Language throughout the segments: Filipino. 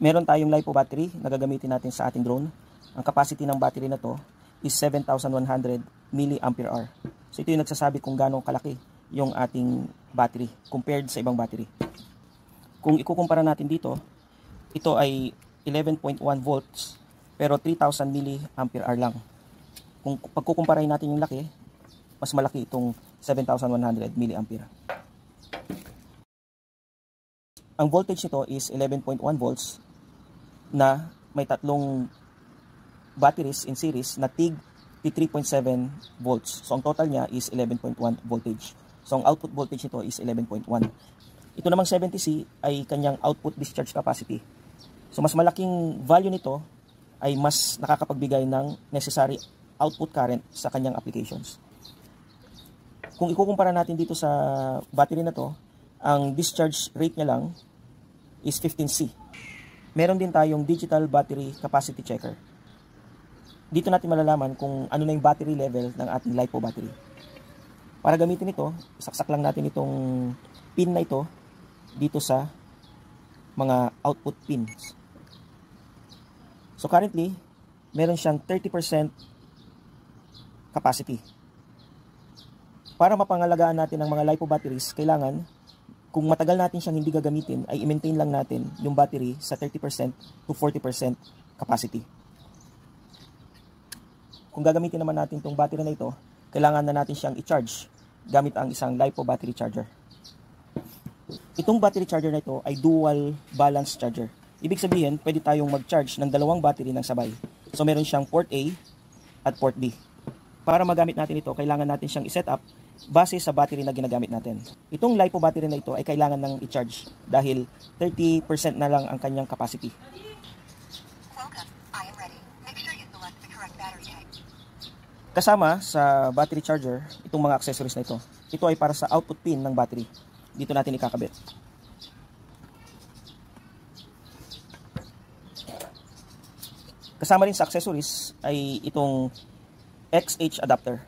Meron tayong LiPo battery na gagamitin natin sa ating drone. Ang capacity ng battery na to is 7,100 mAh. So ito yung nagsasabi kung gaano kalaki yung ating battery compared sa ibang battery. Kung ikukumpara natin dito, ito ay 11.1 volts pero 3,000 mAh lang. Kung pagkukumparahin natin yung laki, mas malaki itong 7,100 mAh. Ang voltage nito is 11.1 volts na may tatlong batteries in series na tig 3.7 volts. So ang total niya is 11.1 voltage. So ang output voltage nito is 11.1. Ito namang 70C ay kanyang output discharge capacity. So mas malaking value nito ay mas nakakapagbigay ng necessary output current sa kanyang applications. Kung ikukumpara natin dito sa battery na to, ang discharge rate niya lang is 15C. Meron din tayong digital battery capacity checker. Dito natin malalaman kung ano na yung battery level ng ating LiPo battery. Para gamitin ito, isaksak lang natin itong pin na ito dito sa mga output pins. So currently, meron siyang 30% capacity. Para mapangalagaan natin ang mga LiPo batteries, kailangan kung matagal natin siyang hindi gagamitin, ay i-maintain lang natin yung battery sa 30% to 40% capacity. Kung gagamitin naman natin itong battery na ito, kailangan na natin siyang i-charge gamit ang isang LiPo battery charger. Itong battery charger na ito ay dual balance charger. Ibig sabihin, pwede tayong mag-charge ng dalawang battery ng sabay. So meron siyang port A at port B. Para magamit natin ito, kailangan natin siyang i-set up base sa battery na ginagamit natin. Itong LiPo battery na ito ay kailangan nang i-charge dahil 30% na lang ang kanyang capacity. Kasama sa battery charger, itong mga accessories na ito. Ito ay para sa output pin ng battery. Dito natin ikakabit. Kasama rin sa accessories ay itong XH adapter.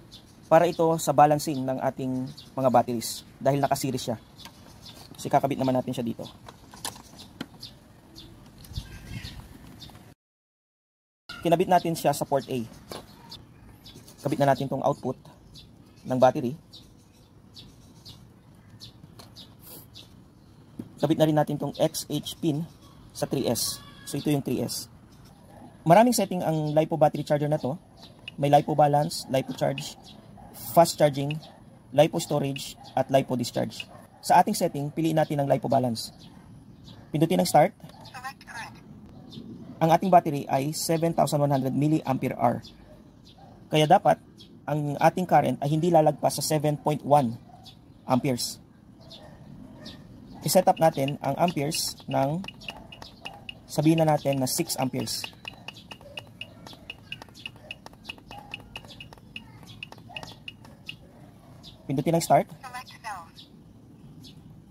Para ito sa balancing ng ating mga batteries dahil naka-series siya. So kakabit naman natin siya dito. Kinabit natin siya sa port A. Kabit na natin tong output ng battery. Kabit na rin natin tong XH pin sa 3S. So ito yung 3S. Maraming setting ang LiPo battery charger na to. May LiPo balance, LiPo charge, fast charging, LiPo storage, at LiPo discharge. Sa ating setting, piliin natin ang LiPo balance. Pindutin ang start. Ang ating battery ay 7,100 mAh. Kaya dapat, ang ating current ay hindi lalagpas sa 7.1 amperes. I-set up natin ang amperes ng, sabihin na natin na 6 amperes. Pindutin ang start.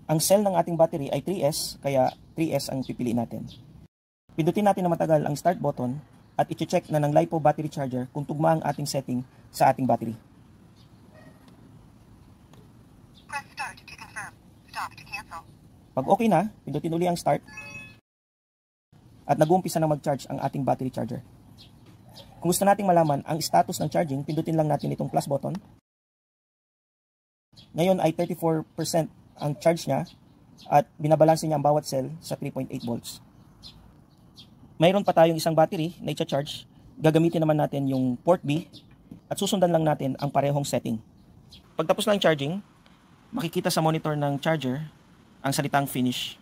Ang cell ng ating battery ay 3S, kaya 3S ang pipiliin natin. Pindutin natin na matagal ang start button at i-check na ng LiPo battery charger kung tugma ang ating setting sa ating battery. Press start to confirm. Stop to cancel. Pag okay na, pindutin uli ang start at nag-uumpisa na mag-charge ang ating battery charger. Kung gusto nating malaman ang status ng charging, pindutin lang natin itong plus button. Ngayon ay 34% ang charge niya at binabalanse niya ang bawat cell sa 3.8 volts. Mayroon pa tayong isang battery na i-charge. Gagamitin naman natin yung port B at susundan lang natin ang parehong setting. Pagtapos ng charging, makikita sa monitor ng charger ang salitang finish.